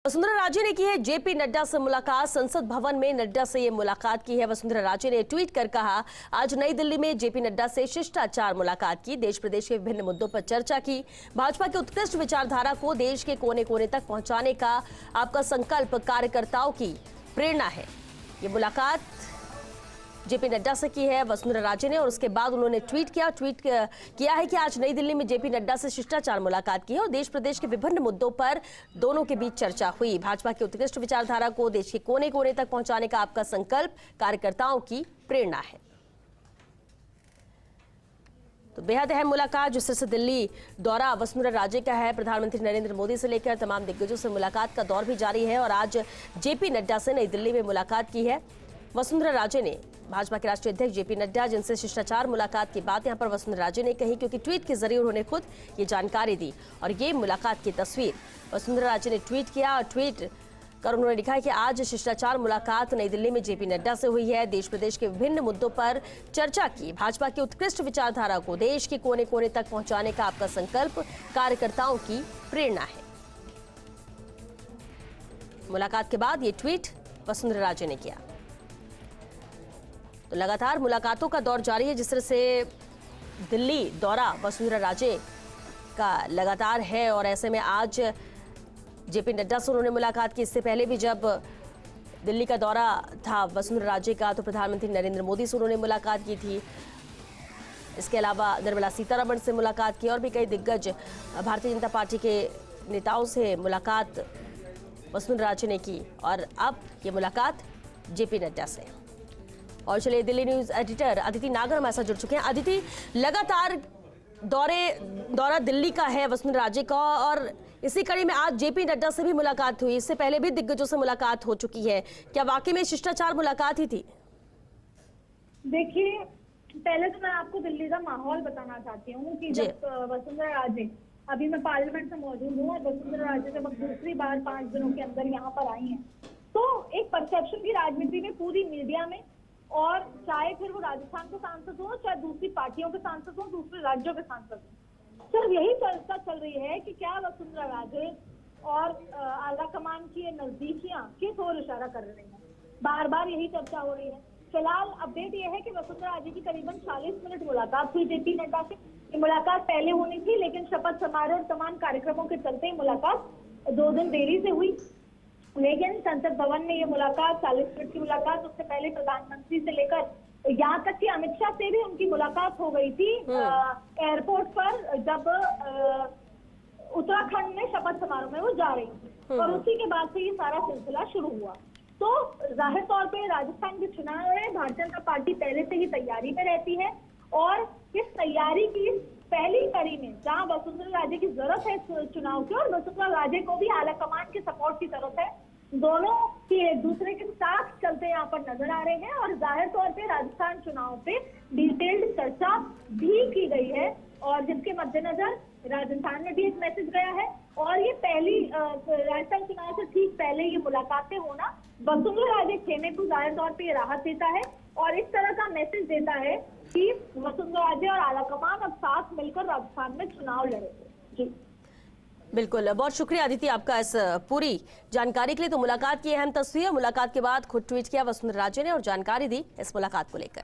वसुंधरा राजे ने की है जेपी नड्डा से मुलाकात। संसद भवन में नड्डा से ये मुलाकात की है। वसुंधरा राजे ने ट्वीट कर कहा, आज नई दिल्ली में जेपी नड्डा से शिष्टाचार मुलाकात की, देश प्रदेश के विभिन्न मुद्दों पर चर्चा की। भाजपा की उत्कृष्ट विचारधारा को देश के कोने कोने तक पहुंचाने का आपका संकल्प कार्यकर्ताओं की प्रेरणा है। ये मुलाकात जेपी नड्डा से की है वसुंधरा राजे ने, और उसके बाद उन्होंने ट्वीट किया है कि आज नई दिल्ली में जेपी नड्डा से शिष्टाचार मुलाकात की है और देश प्रदेश के विभिन्न मुद्दों पर दोनों के बीच चर्चा हुई। भाजपा की उत्कृष्ट विचारधारा को देश के कोने कोने तक पहुंचाने का आपका संकल्प कार्यकर्ताओं की प्रेरणा है। तो बेहद अहम मुलाकात जिस तरह से दिल्ली दौरा वसुंधरा राजे का है, प्रधानमंत्री नरेंद्र मोदी से लेकर तमाम दिग्गजों से मुलाकात का दौर भी जारी है और आज जेपी नड्डा से नई दिल्ली में मुलाकात की है वसुंधरा राजे ने। भाजपा के राष्ट्रीय अध्यक्ष जेपी नड्डा जिनसे शिष्टाचार मुलाकात की बात यहां पर वसुंधरा राजे ने कही, क्योंकि ट्वीट के जरिए उन्होंने खुद ये जानकारी दी और ये मुलाकात की तस्वीर वसुंधरा राजे ने ट्वीट किया और ट्वीट कर उन्होंने लिखा है कि आज शिष्टाचार मुलाकात नई दिल्ली में जेपी नड्डा से हुई है, देश प्रदेश के विभिन्न मुद्दों पर चर्चा की। भाजपा की उत्कृष्ट विचारधारा को देश के कोने कोने तक पहुंचाने का आपका संकल्प कार्यकर्ताओं की प्रेरणा है। मुलाकात के बाद ये ट्वीट वसुंधरा राजे ने किया। तो लगातार मुलाकातों का दौर जारी है। जिस तरह से दिल्ली दौरा वसुंधरा राजे का लगातार है और ऐसे में आज जेपी नड्डा से उन्होंने मुलाकात की। इससे पहले भी जब दिल्ली का दौरा था वसुंधरा राजे का तो प्रधानमंत्री नरेंद्र मोदी से उन्होंने मुलाकात की थी। इसके अलावा निर्मला सीतारमण से मुलाकात की और भी कई दिग्गज भारतीय जनता पार्टी के नेताओं से मुलाकात वसुंधरा राजे ने की और अब ये मुलाकात जेपी नड्डा से। और चलिए दिल्ली न्यूज एडिटर अदिति नागर हमारे साथ जुड़ चुके हैं। अदिति, लगातार दौरा दिल्ली का है वसुंधरा राजे का और इसी कड़ी में आज जेपी नड्डा से भी मुलाकात हुई। इससे पहले भी दिग्गजों से मुलाकात हो चुकी है। क्या वाकई में शिष्टाचार मुलाकात ही थी? देखिए, पहले तो मैं आपको दिल्ली का माहौल बताना चाहती हूँ कि जब वसुंधरा राजे, अभी मैं पार्लियामेंट में मौजूद हूँ और वसुंधरा राजे जब दूसरी बार 5 दिनों के अंदर यहाँ पर आई हैं तो एक परसेप्शन की राजनीति में पूरी मीडिया में, और चाहे फिर वो राजस्थान के सांसद हो चाहे दूसरी पार्टियों के सांसद हो, दूसरे राज्यों के सांसद हो, सिर्फ यही चर्चा चल रही है कि क्या वसुंधरा राजे और आला कमान की ये नजदीकियां किस ओर इशारा कर रही हैं। बार बार यही चर्चा हो रही है। फिलहाल अपडेट ये है कि वसुंधरा राजे की करीबन 40 मिनट मुलाकात हुई जेपी नड्डा से। ये मुलाकात पहले होनी थी लेकिन शपथ समारोह और तमाम कार्यक्रमों के चलते मुलाकात 2 दिन देरी से हुई। लेकिन संसद भवन में ये मुलाकात 40 मिनट की मुलाकात, उससे पहले प्रधानमंत्री से लेकर यहाँ तक कि अमित शाह से भी उनकी मुलाकात हो गई थी एयरपोर्ट पर जब उत्तराखंड में शपथ समारोह में वो जा रही थी और उसी के बाद से ये सारा सिलसिला शुरू हुआ। तो जाहिर तौर पे राजस्थान के चुनाव है, भारतीय जनता पार्टी पहले से ही तैयारी में रहती है और इस तैयारी की पहली कड़ी में जहां वसुंधरा राजे की जरूरत है इस चुनाव की और वसुंधरा राजे को भी आला कमान के सपोर्ट की जरूरत है, दोनों की एक दूसरे के साथ चलते यहाँ पर नजर आ रहे हैं और जाहिर तौर पे राजस्थान चुनाव पे डिटेल्ड चर्चा भी की गई है और जिसके मद्देनजर राजस्थान में भी एक मैसेज गया है। और ये पहली राजस्थान चुनाव से ठीक पहले ये मुलाकातें होना वसुंधरा राजे खेमे को जाहिर तौर पे ये राहत देता है और इस तरह का मैसेज देता है कि वसुंधरा राजे और आला कमान अब साथ मिलकर राजस्थान में चुनाव लड़ेंगे। जी बिल्कुल, बहुत शुक्रिया अदिति आपका इस पूरी जानकारी के लिए। तो मुलाकात की अहम तस्वीर, मुलाकात के बाद खुद ट्वीट किया वसुंधरा राजे ने और जानकारी दी इस मुलाकात को लेकर।